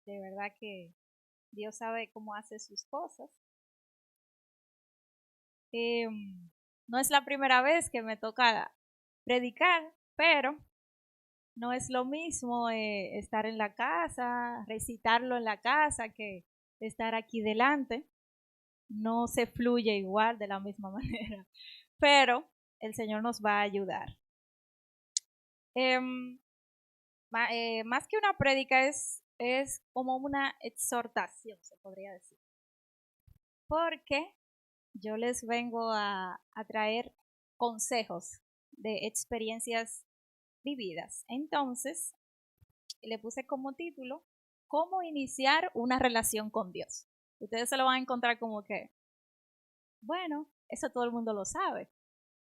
De verdad que Dios sabe cómo hace sus cosas. No es la primera vez que me toca predicar, pero no es lo mismo estar en la casa, recitarlo en la casa, que estar aquí delante. No se fluye igual de la misma manera, pero el Señor nos va a ayudar. Más que una prédica es como una exhortación, se podría decir, porque yo les vengo a traer consejos de experiencias vividas. Entonces, le puse como título, ¿cómo iniciar una relación con Dios? Ustedes se lo van a encontrar como que, bueno, eso todo el mundo lo sabe,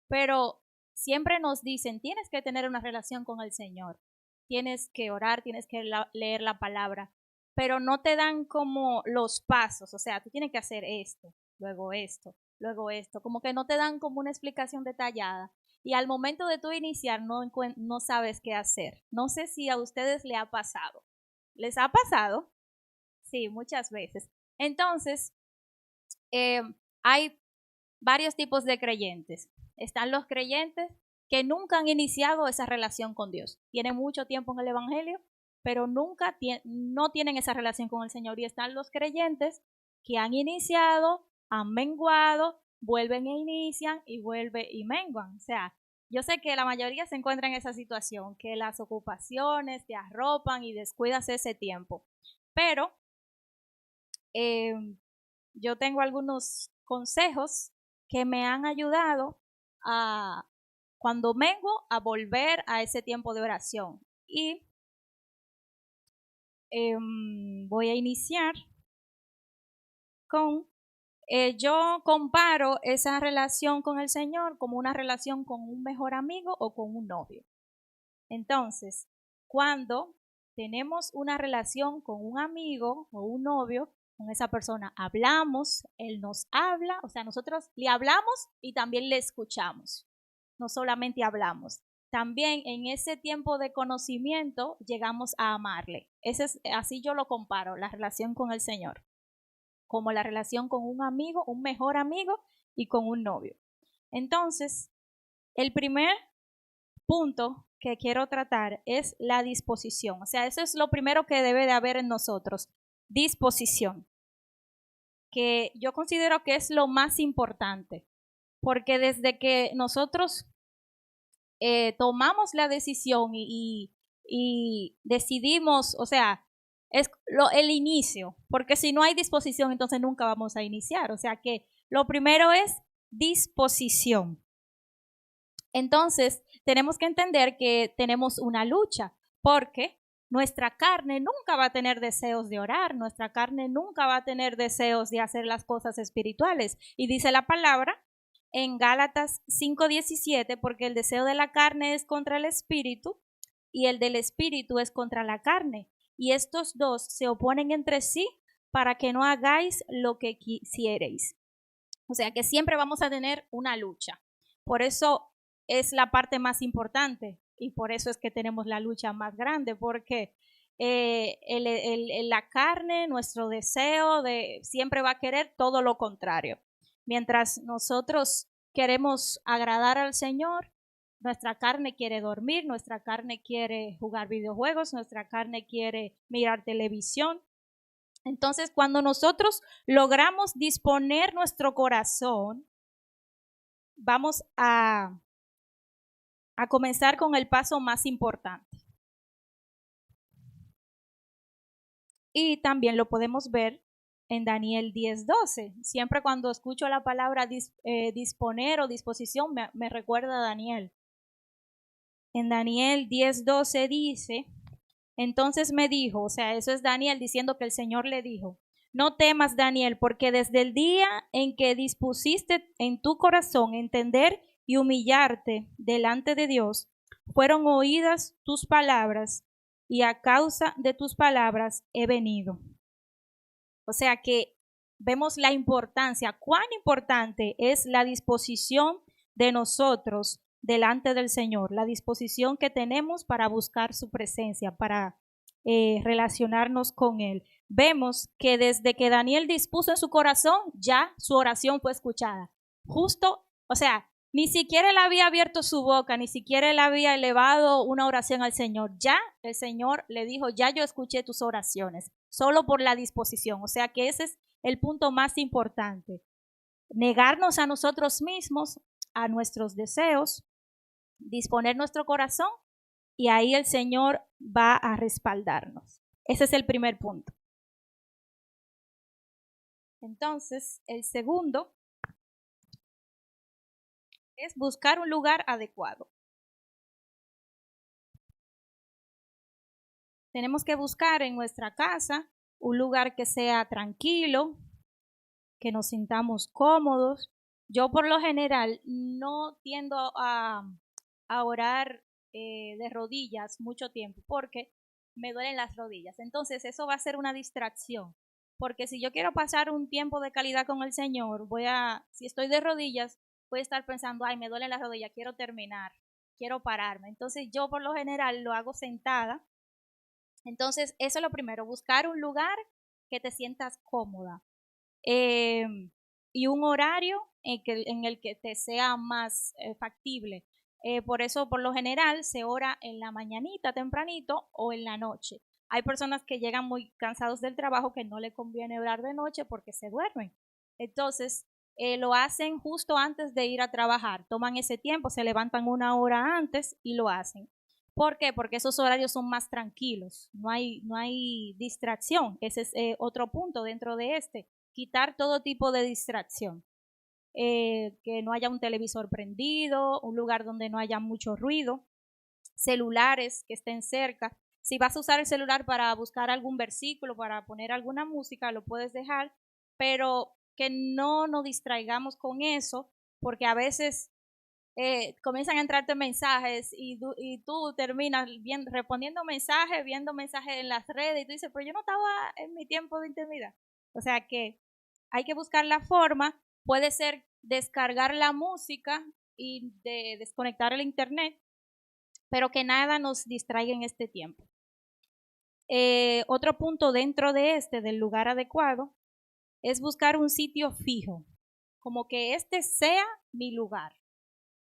pero siempre nos dicen, tienes que tener una relación con el Señor, tienes que orar, tienes que leer la palabra, pero no te dan como los pasos, o sea, tú tienes que hacer esto, luego esto, como que no te dan como una explicación detallada. Y al momento de tú iniciar no sabes qué hacer. No sé si a ustedes les ha pasado. ¿Les ha pasado? Sí, muchas veces. Entonces, hay varios tipos de creyentes. Están los creyentes que nunca han iniciado esa relación con Dios. Tienen mucho tiempo en el Evangelio, pero no tienen esa relación con el Señor. Y están los creyentes que han iniciado, han menguado, vuelven e inician y vuelven y menguan. O sea, yo sé que la mayoría se encuentra en esa situación, que las ocupaciones te arropan y descuidas ese tiempo. Pero eh, yo tengo algunos consejos que me han ayudado a, cuando mengo, a volver a ese tiempo de oración. Y voy a iniciar con, yo comparo esa relación con el Señor como una relación con un mejor amigo o con un novio. Entonces, cuando tenemos una relación con un amigo o un novio, con esa persona hablamos, él nos habla, o sea, nosotros le hablamos y también le escuchamos. No solamente hablamos, también en ese tiempo de conocimiento llegamos a amarle. Así yo lo comparo, la relación con el Señor, como la relación con un amigo, un mejor amigo y con un novio. Entonces, el primer punto que quiero tratar es la disposición. O sea, eso es lo primero que debe de haber en nosotros, disposición, que yo considero que es lo más importante, porque desde que nosotros tomamos la decisión y decidimos, o sea, es el inicio, porque si no hay disposición, entonces nunca vamos a iniciar. O sea que lo primero es disposición. Entonces, tenemos que entender que tenemos una lucha, porque nuestra carne nunca va a tener deseos de orar, nuestra carne nunca va a tener deseos de hacer las cosas espirituales. Y dice la palabra en Gálatas 5:17, porque el deseo de la carne es contra el espíritu y el del espíritu es contra la carne. Y estos dos se oponen entre sí para que no hagáis lo que quisiereis. O sea que siempre vamos a tener una lucha. Por eso es la parte más importante y por eso es que tenemos la lucha más grande, porque la carne, nuestro deseo siempre va a querer todo lo contrario. Mientras nosotros queremos agradar al Señor, nuestra carne quiere dormir, nuestra carne quiere jugar videojuegos, nuestra carne quiere mirar televisión. Entonces, cuando nosotros logramos disponer nuestro corazón, vamos a comenzar con el paso más importante. Y también lo podemos ver en Daniel 10:12. Siempre cuando escucho la palabra disponer o disposición, me recuerda a Daniel. En Daniel 10:12 dice, entonces me dijo, o sea, eso es Daniel diciendo que el Señor le dijo, no temas, Daniel, porque desde el día en que dispusiste en tu corazón entender y humillarte delante de Dios, fueron oídas tus palabras y a causa de tus palabras he venido. O sea que vemos la importancia, cuán importante es la disposición de nosotros delante del Señor, la disposición que tenemos para buscar su presencia, para relacionarnos con Él. Vemos que desde que Daniel dispuso en su corazón, ya su oración fue escuchada. Justo, o sea, ni siquiera él había abierto su boca, ni siquiera él había elevado una oración al Señor. Ya el Señor le dijo, ya yo escuché tus oraciones, solo por la disposición. O sea que ese es el punto más importante. Negarnos a nosotros mismos, a nuestros deseos, disponer nuestro corazón y ahí el Señor va a respaldarnos. Ese es el primer punto. Entonces, el segundo es buscar un lugar adecuado. Tenemos que buscar en nuestra casa un lugar que sea tranquilo, que nos sintamos cómodos. Yo por lo general no tiendo a orar de rodillas mucho tiempo porque me duelen las rodillas. Entonces eso va a ser una distracción. Porque si yo quiero pasar un tiempo de calidad con el Señor, si estoy de rodillas, voy a estar pensando, ay, me duelen las rodillas, quiero terminar, quiero pararme. Entonces yo por lo general lo hago sentada. Entonces eso es lo primero, buscar un lugar que te sientas cómoda. Y un horario en el que te sea más factible. Por eso, por lo general, se ora en la mañanita tempranito o en la noche. Hay personas que llegan muy cansados del trabajo que no le conviene orar de noche porque se duermen. Entonces, lo hacen justo antes de ir a trabajar. Toman ese tiempo, se levantan una hora antes y lo hacen. ¿Por qué? Porque esos horarios son más tranquilos, no hay distracción. Ese es otro punto dentro de este. Quitar todo tipo de distracción. Que no haya un televisor prendido, un lugar donde no haya mucho ruido, celulares que estén cerca. Si vas a usar el celular para buscar algún versículo, para poner alguna música, lo puedes dejar, pero que no nos distraigamos con eso, porque a veces comienzan a entrarte mensajes y tú terminas respondiendo mensajes, viendo mensajes en las redes y tú dices, pero yo no estaba en mi tiempo de intimidad. O sea que hay que buscar la forma, puede ser descargar la música y desconectar el internet, pero que nada nos distraiga en este tiempo. Otro punto dentro de del lugar adecuado, es buscar un sitio fijo, como que este sea mi lugar.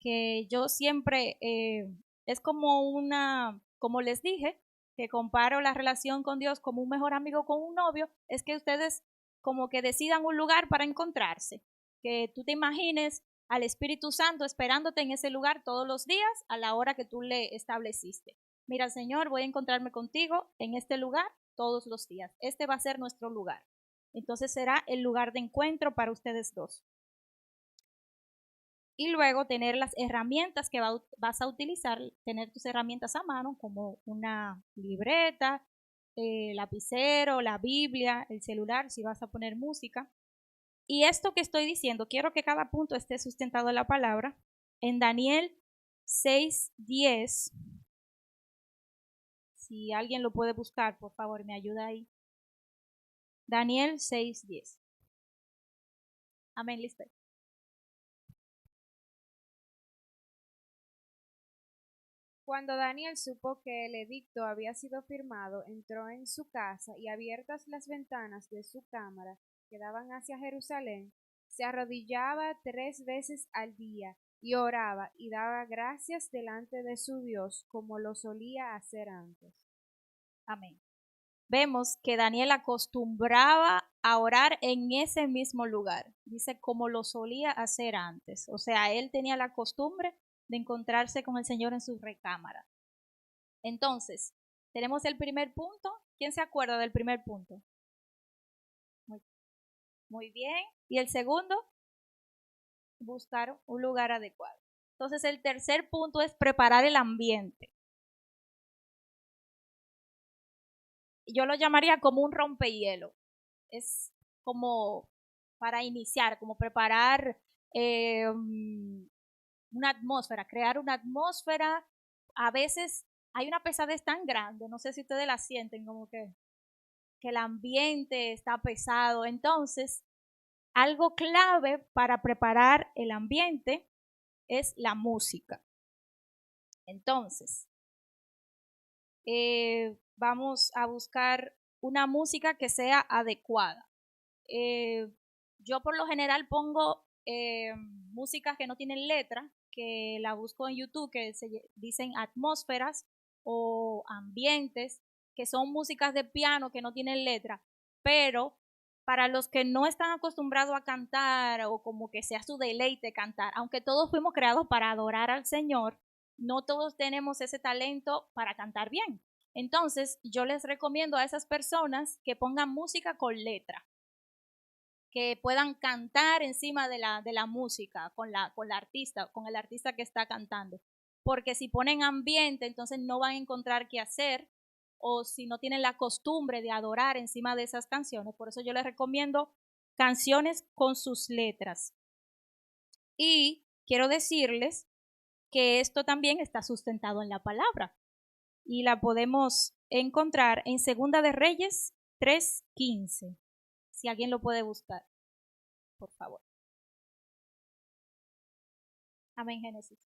Que yo siempre, es como les dije, que comparo la relación con Dios como un mejor amigo con un novio, es que ustedes como que decidan un lugar para encontrarse, que tú te imagines al Espíritu Santo esperándote en ese lugar todos los días a la hora que tú le estableciste. Mira, Señor, voy a encontrarme contigo en este lugar todos los días. Este va a ser nuestro lugar. Entonces será el lugar de encuentro para ustedes dos. Y luego tener las herramientas que vas a utilizar, tener tus herramientas a mano, como una libreta, lapicero, la Biblia, el celular, si vas a poner música. Y esto que estoy diciendo, quiero que cada punto esté sustentado en la palabra. En Daniel 6:10, si alguien lo puede buscar, por favor, me ayuda ahí. Daniel 6:10. Amén, Lisbeth. Cuando Daniel supo que el edicto había sido firmado, entró en su casa y abiertas las ventanas de su cámara que daban hacia Jerusalén, se arrodillaba 3 veces al día y oraba y daba gracias delante de su Dios como lo solía hacer antes. Amén. Vemos que Daniel acostumbraba a orar en ese mismo lugar. Dice como lo solía hacer antes. O sea, él tenía la costumbre de encontrarse con el Señor en su recámara. Entonces, tenemos el primer punto. ¿Quién se acuerda del primer punto? Muy bien. ¿Y el segundo? Buscar un lugar adecuado. Entonces, el tercer punto es preparar el ambiente. Yo lo llamaría como un rompehielo. Es como para iniciar, como preparar una atmósfera, crear una atmósfera. A veces hay una pesadez tan grande, no sé si ustedes la sienten, como que el ambiente está pesado. Entonces, algo clave para preparar el ambiente es la música. Entonces, vamos a buscar una música que sea adecuada. Yo por lo general pongo músicas que no tienen letra, que la busco en YouTube, que se dicen atmósferas o ambientes, que son músicas de piano que no tienen letra, pero para los que no están acostumbrados a cantar o como que sea su deleite cantar, aunque todos fuimos creados para adorar al Señor, no todos tenemos ese talento para cantar bien. Entonces, yo les recomiendo a esas personas que pongan música con letra, que puedan cantar encima de la música con la artista, con el artista que está cantando. Porque si ponen ambiente, entonces no van a encontrar qué hacer, o si no tienen la costumbre de adorar encima de esas canciones. Por eso yo les recomiendo canciones con sus letras. Y quiero decirles que esto también está sustentado en la palabra y la podemos encontrar en Segunda de Reyes 3:15. Si alguien lo puede buscar, por favor. Amén, Génesis.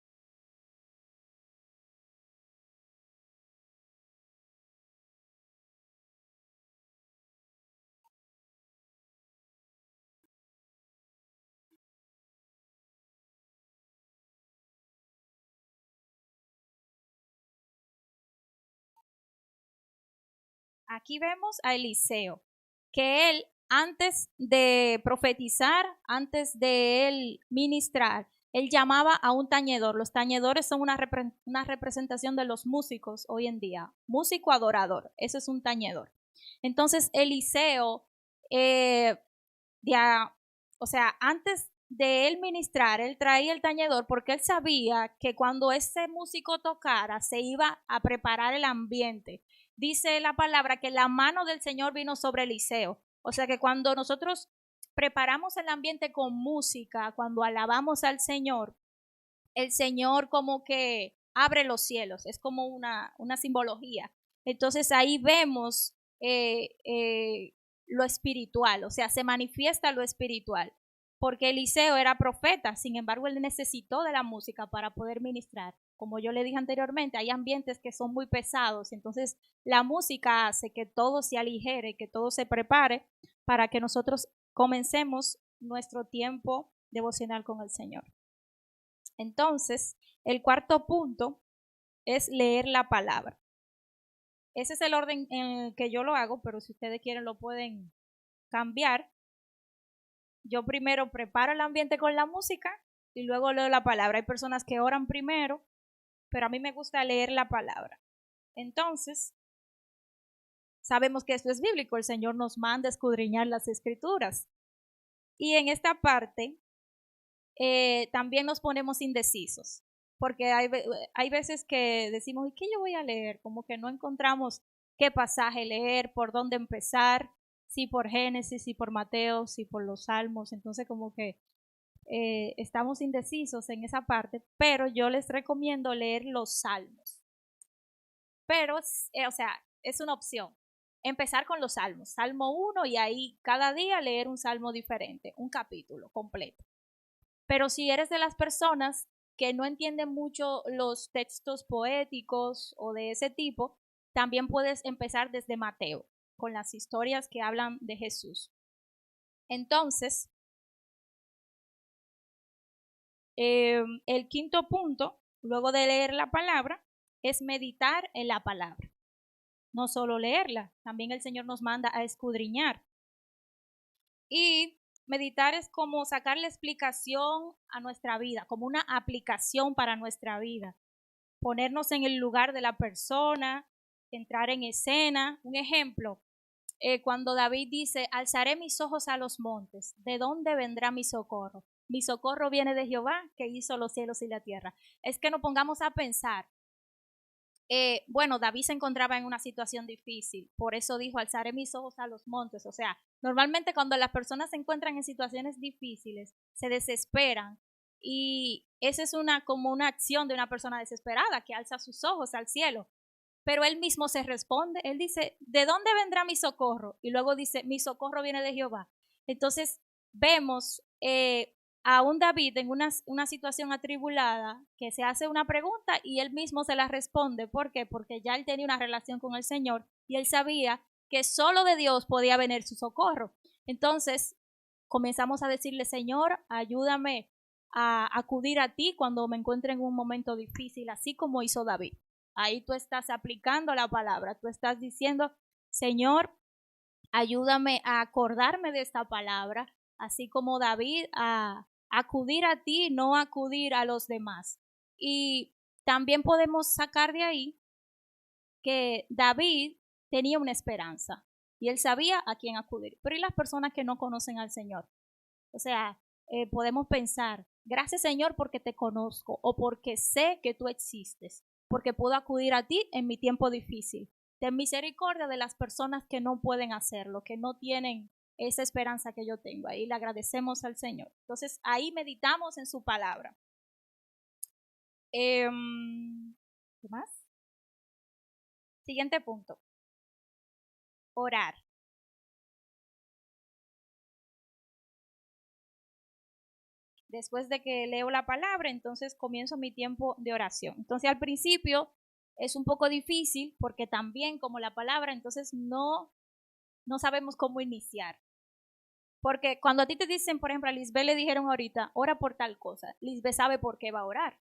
Aquí vemos a Eliseo, que él, antes de profetizar, antes de él ministrar, él llamaba a un tañedor. Los tañedores son una representación de los músicos hoy en día. Músico adorador, eso es un tañedor. Entonces, Eliseo, o sea, antes de él ministrar, él traía el tañedor porque él sabía que cuando ese músico tocara, se iba a preparar el ambiente. Dice la palabra que la mano del Señor vino sobre Eliseo. O sea que cuando nosotros preparamos el ambiente con música, cuando alabamos al Señor, el Señor como que abre los cielos, es como una simbología. Entonces ahí vemos lo espiritual, o sea, se manifiesta lo espiritual, porque Eliseo era profeta, sin embargo, él necesitó de la música para poder ministrar. Como yo le dije anteriormente, hay ambientes que son muy pesados, entonces la música hace que todo se aligere, que todo se prepare para que nosotros comencemos nuestro tiempo devocional con el Señor. Entonces, el cuarto punto es leer la palabra. Ese es el orden en el que yo lo hago, pero si ustedes quieren lo pueden cambiar. Yo primero preparo el ambiente con la música y luego leo la palabra. Hay personas que oran primero, pero a mí me gusta leer la palabra. Entonces, sabemos que esto es bíblico, el Señor nos manda a escudriñar las escrituras. Y en esta parte también nos ponemos indecisos, porque hay veces que decimos, ¿y qué yo voy a leer? Como que no encontramos qué pasaje leer, por dónde empezar, si por Génesis, si por Mateo, si por los Salmos, entonces como que estamos indecisos en esa parte, pero yo les recomiendo leer los Salmos. Pero, o sea, es una opción. Empezar con los Salmos, Salmo 1 y ahí cada día leer un salmo diferente, un capítulo completo. Pero si eres de las personas que no entienden mucho los textos poéticos o de ese tipo, también puedes empezar desde Mateo, con las historias que hablan de Jesús. Entonces, el quinto punto, luego de leer la palabra, es meditar en la palabra. No solo leerla, también el Señor nos manda a escudriñar. Y meditar es como sacarle explicación a nuestra vida, como una aplicación para nuestra vida. Ponernos en el lugar de la persona, entrar en escena. Un ejemplo, cuando David dice, alzaré mis ojos a los montes, ¿de dónde vendrá mi socorro? Mi socorro viene de Jehová, que hizo los cielos y la tierra. Es que nos pongamos a pensar, bueno, David se encontraba en una situación difícil, por eso dijo, alzaré mis ojos a los montes. O sea, normalmente cuando las personas se encuentran en situaciones difíciles, se desesperan y esa es como una acción de una persona desesperada que alza sus ojos al cielo. Pero él mismo se responde, él dice, ¿de dónde vendrá mi socorro? Y luego dice, mi socorro viene de Jehová. Entonces vemos a un David en una situación atribulada, que se hace una pregunta y él mismo se la responde. ¿Por qué? Porque ya él tenía una relación con el Señor y él sabía que solo de Dios podía venir su socorro. Entonces comenzamos a decirle: Señor, ayúdame a acudir a ti cuando me encuentre en un momento difícil, así como hizo David. Ahí tú estás aplicando la palabra, tú estás diciendo: Señor, ayúdame a acordarme de esta palabra, así como David, a acudir a ti, no acudir a los demás. Y también podemos sacar de ahí que David tenía una esperanza y él sabía a quién acudir. Pero ¿y las personas que no conocen al Señor? O sea, podemos pensar: gracias, Señor, porque te conozco, o porque sé que tú existes, porque puedo acudir a ti en mi tiempo difícil. Ten misericordia de las personas que no pueden hacerlo, que no tienen esa esperanza que yo tengo. Ahí le agradecemos al Señor. Entonces ahí meditamos en su palabra. ¿Qué más? Siguiente punto: orar. Después de que leo la palabra, entonces comienzo mi tiempo de oración. Entonces al principio es un poco difícil porque también como la palabra, entonces no sabemos cómo iniciar. Porque cuando a ti te dicen, por ejemplo, a Lisbeth le dijeron ahorita: ora por tal cosa, Lisbeth sabe por qué va a orar.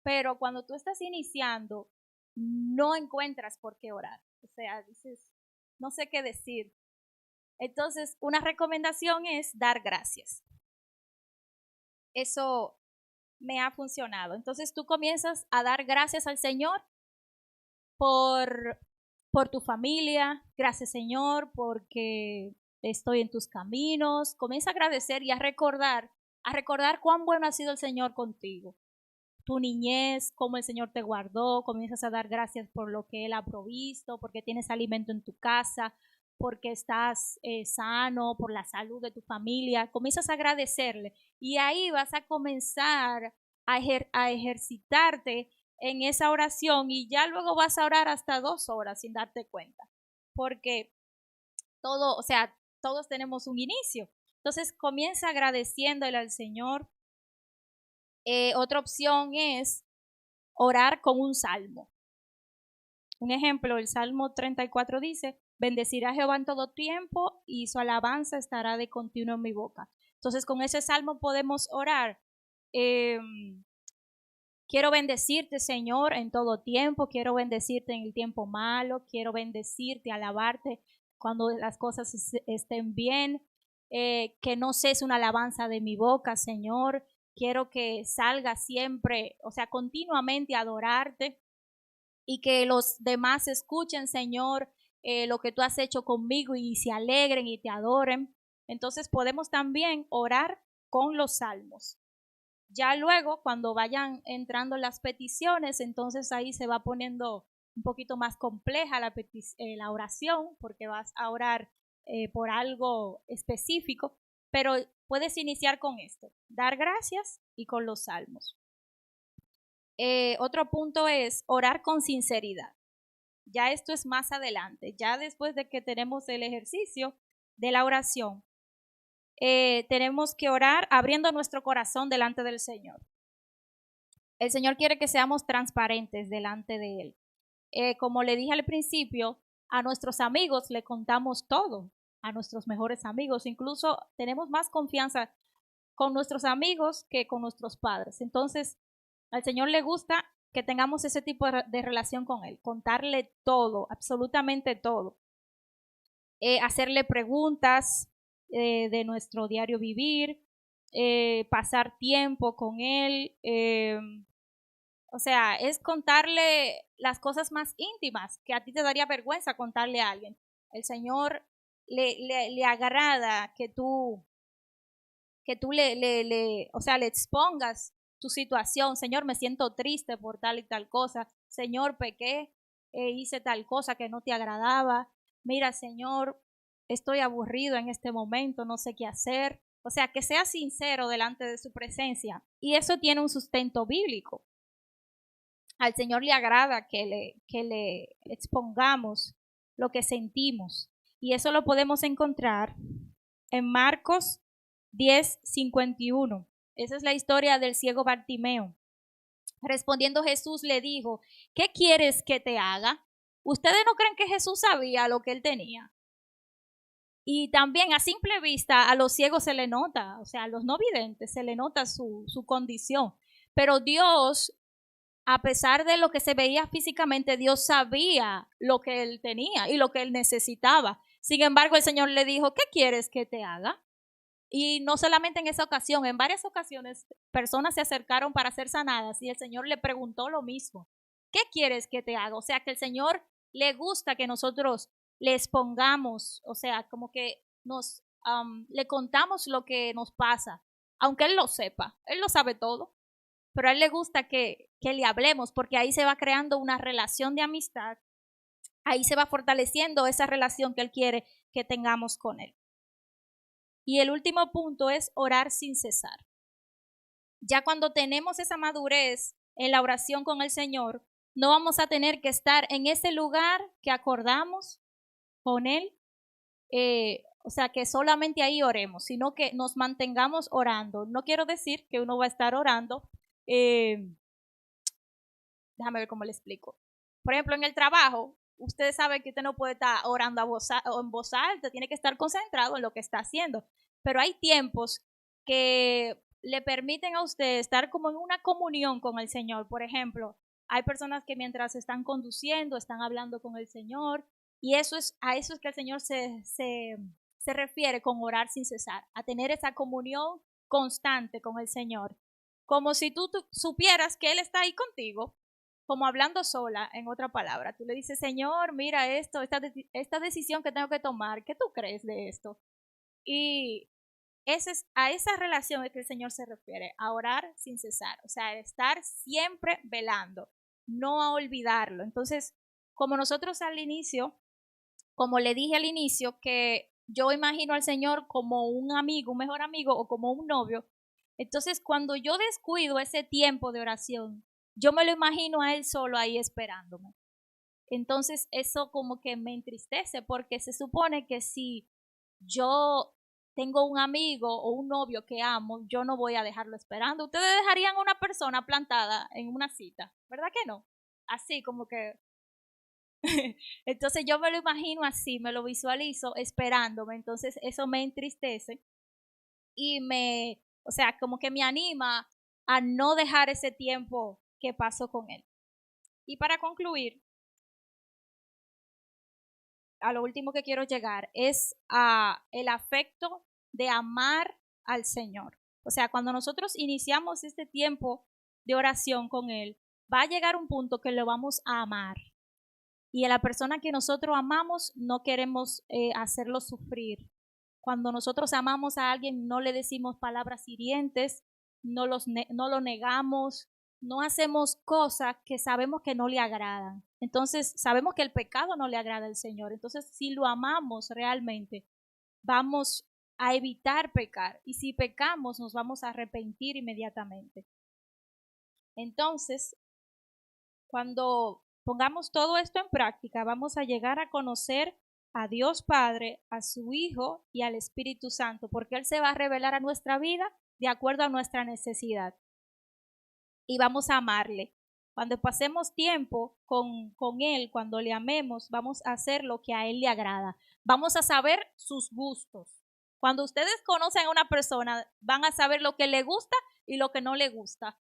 Pero cuando tú estás iniciando, no encuentras por qué orar. O sea, dices, no sé qué decir. Entonces, una recomendación es dar gracias. Eso me ha funcionado. Entonces tú comienzas a dar gracias al Señor por tu familia. Gracias, Señor, porque estoy en tus caminos. Comienza a agradecer y a recordar cuán bueno ha sido el Señor contigo. Tu niñez, cómo el Señor te guardó. Comienzas a dar gracias por lo que Él ha provisto, porque tienes alimento en tu casa, porque estás sano, por la salud de tu familia. Comienzas a agradecerle y ahí vas a comenzar a ejercitarte en esa oración, y ya luego vas a orar hasta 2 horas sin darte cuenta, porque todo, o sea, todos tenemos un inicio. Entonces comienza agradeciéndole al Señor. Otra opción es orar con un salmo. Un ejemplo, el Salmo 34 dice: bendecirá a Jehová en todo tiempo y su alabanza estará de continuo en mi boca. Entonces con ese salmo podemos orar: quiero bendecirte, Señor, en todo tiempo, quiero bendecirte en el tiempo malo, quiero bendecirte, alabarte cuando las cosas estén bien, que no cese una alabanza de mi boca, Señor. Quiero que salga siempre, o sea, continuamente a adorarte, y que los demás escuchen, Señor, lo que tú has hecho conmigo y se alegren y te adoren. Entonces podemos también orar con los salmos. Ya luego, cuando vayan entrando las peticiones, entonces ahí se va poniendo un poquito más compleja la oración, porque vas a orar por algo específico, pero puedes iniciar con esto: dar gracias y con los salmos. Otro punto es orar con sinceridad. Ya esto es más adelante, ya después de que tenemos el ejercicio de la oración. Tenemos que orar abriendo nuestro corazón delante del Señor. El Señor quiere que seamos transparentes delante de Él. Como le dije al principio, a nuestros amigos le contamos todo, a nuestros mejores amigos. Incluso tenemos más confianza con nuestros amigos que con nuestros padres. Entonces, al Señor le gusta que tengamos ese tipo de relación con Él, contarle todo, absolutamente todo. Hacerle preguntas de nuestro diario vivir, pasar tiempo con Él. O sea, es contarle las cosas más íntimas que a ti te daría vergüenza contarle a alguien. El Señor le agrada que tú o sea, le expongas tu situación. Señor, me siento triste por tal y tal cosa. Señor, pequé, hice tal cosa que no te agradaba. Mira, Señor, estoy aburrido en este momento, no sé qué hacer. O sea, que sea sincero delante de su presencia. Y eso tiene un sustento bíblico. Al Señor le agrada que le expongamos lo que sentimos. Y eso lo podemos encontrar en Marcos 10:51. Esa es la historia del ciego Bartimeo. Respondiendo Jesús le dijo, ¿qué quieres que te haga? ¿Ustedes no creen que Jesús sabía lo que él tenía? Y también a simple vista a los ciegos se le nota, o sea, a los no videntes se le nota su condición. Pero Dios, a pesar de lo que se veía físicamente, Dios sabía lo que él tenía y lo que él necesitaba. Sin embargo, el Señor le dijo, ¿qué quieres que te haga? Y no solamente en esa ocasión, en varias ocasiones personas se acercaron para ser sanadas y el Señor le preguntó lo mismo. ¿Qué quieres que te haga? O sea, que el Señor le gusta que nosotros le expongamos, o sea, como que le contamos lo que nos pasa, aunque Él lo sepa, Él lo sabe todo, pero a Él le gusta que le hablemos porque ahí se va creando una relación de amistad, ahí se va fortaleciendo esa relación que Él quiere que tengamos con Él. Y el último punto es orar sin cesar. Ya cuando tenemos esa madurez en la oración con el Señor, no vamos a tener que estar en ese lugar que acordamos con Él, o sea, que solamente ahí oremos, sino que nos mantengamos orando. No quiero decir que uno va a estar orando, déjame ver cómo le explico. Por ejemplo, en el trabajo, usted sabe que usted no puede estar orando en voz alta, tiene que estar concentrado en lo que está haciendo. Pero hay tiempos que le permiten a usted estar como en una comunión con el Señor. Por ejemplo, hay personas que mientras están conduciendo, están hablando con el Señor, y a eso es que el Señor se refiere con orar sin cesar, a tener esa comunión constante con el Señor. Como si tú supieras que Él está ahí contigo, como hablando sola, en otra palabra. Tú le dices, Señor, mira esto, esta decisión que tengo que tomar, ¿qué tú crees de esto? Y a esa relación es que el Señor se refiere, a orar sin cesar, o sea, estar siempre velando, no a olvidarlo. Entonces, como nosotros al inicio, como le dije al inicio, que yo imagino al Señor como un amigo, un mejor amigo o como un novio, entonces cuando yo descuido ese tiempo de oración, yo me lo imagino a Él solo ahí esperándome. Entonces eso como que me entristece porque se supone que si yo tengo un amigo o un novio que amo, yo no voy a dejarlo esperando. Ustedes dejarían a una persona plantada en una cita, ¿verdad que no? Así como que entonces yo me lo imagino así, me lo visualizo esperándome, entonces eso me entristece y o sea, como que me anima a no dejar ese tiempo que paso con Él. Y para concluir, a lo último que quiero llegar es a el afecto de amar al Señor. O sea, cuando nosotros iniciamos este tiempo de oración con Él, va a llegar un punto que lo vamos a amar. Y a la persona que nosotros amamos no queremos hacerlo sufrir. Cuando nosotros amamos a alguien no le decimos palabras hirientes, no lo negamos, no hacemos cosas que sabemos que no le agradan. Entonces sabemos que el pecado no le agrada al Señor. Entonces si lo amamos realmente, vamos a evitar pecar. Y si pecamos, nos vamos a arrepentir inmediatamente. Entonces, cuando pongamos todo esto en práctica, vamos a llegar a conocer a Dios Padre, a su Hijo y al Espíritu Santo, porque Él se va a revelar a nuestra vida de acuerdo a nuestra necesidad. Y vamos a amarle. Cuando pasemos tiempo con Él, cuando le amemos, vamos a hacer lo que a Él le agrada. Vamos a saber sus gustos. Cuando ustedes conocen a una persona, van a saber lo que le gusta y lo que no le gusta.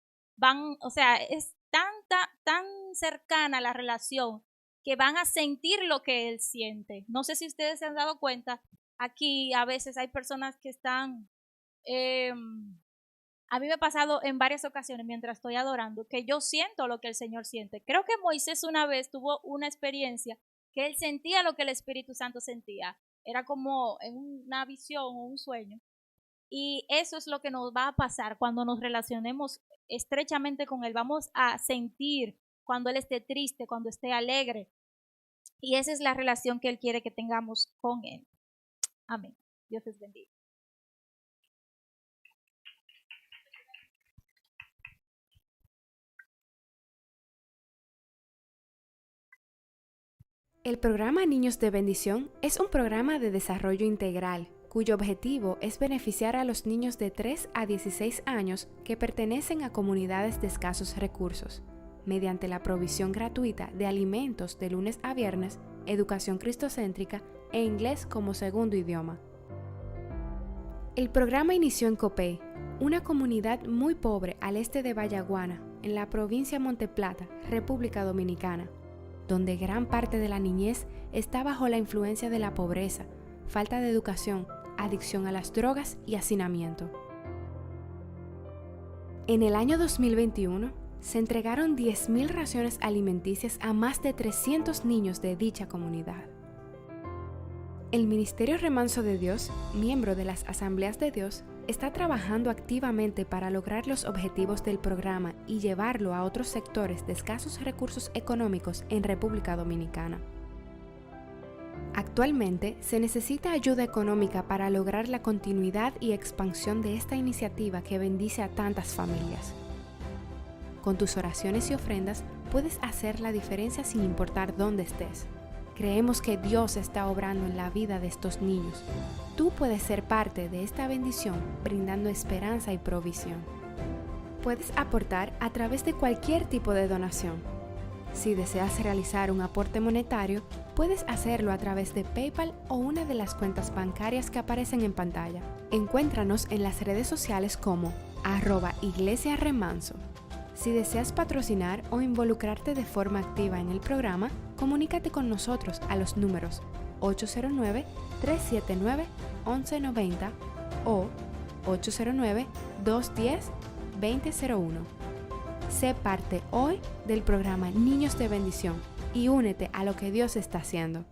O sea, es tan cercana la relación que van a sentir lo que él siente. No sé si ustedes se han dado cuenta, aquí a veces hay personas que están, a mí me ha pasado en varias ocasiones mientras estoy adorando, que yo siento lo que el Señor siente. Creo que Moisés una vez tuvo una experiencia que él sentía lo que el Espíritu Santo sentía. Era como en una visión o un sueño. Y eso es lo que nos va a pasar cuando nos relacionemos estrechamente con Él. Vamos a sentir cuando Él esté triste, cuando esté alegre. Y esa es la relación que Él quiere que tengamos con Él. Amén. Dios les bendiga. El programa Niños de Bendición es un programa de desarrollo integral cuyo objetivo es beneficiar a los niños de 3 a 16 años que pertenecen a comunidades de escasos recursos, mediante la provisión gratuita de alimentos de lunes a viernes, educación cristocéntrica e inglés como segundo idioma. El programa inició en Copey, una comunidad muy pobre al este de Bayaguana, en la provincia Monte Plata, República Dominicana, donde gran parte de la niñez está bajo la influencia de la pobreza, falta de educación, adicción a las drogas y hacinamiento. En el año 2021, se entregaron 10.000 raciones alimenticias a más de 300 niños de dicha comunidad. El Ministerio Remanso de Dios, miembro de las Asambleas de Dios, está trabajando activamente para lograr los objetivos del programa y llevarlo a otros sectores de escasos recursos económicos en República Dominicana. Actualmente, se necesita ayuda económica para lograr la continuidad y expansión de esta iniciativa que bendice a tantas familias. Con tus oraciones y ofrendas puedes hacer la diferencia sin importar dónde estés. Creemos que Dios está obrando en la vida de estos niños. Tú puedes ser parte de esta bendición brindando esperanza y provisión. Puedes aportar a través de cualquier tipo de donación. Si deseas realizar un aporte monetario, puedes hacerlo a través de PayPal o una de las cuentas bancarias que aparecen en pantalla. Encuéntranos en las redes sociales como @iglesiaremanso. Si deseas patrocinar o involucrarte de forma activa en el programa, comunícate con nosotros a los números 809-379-1190 o 809-210-2001. Sé parte hoy del programa Niños de Bendición y únete a lo que Dios está haciendo.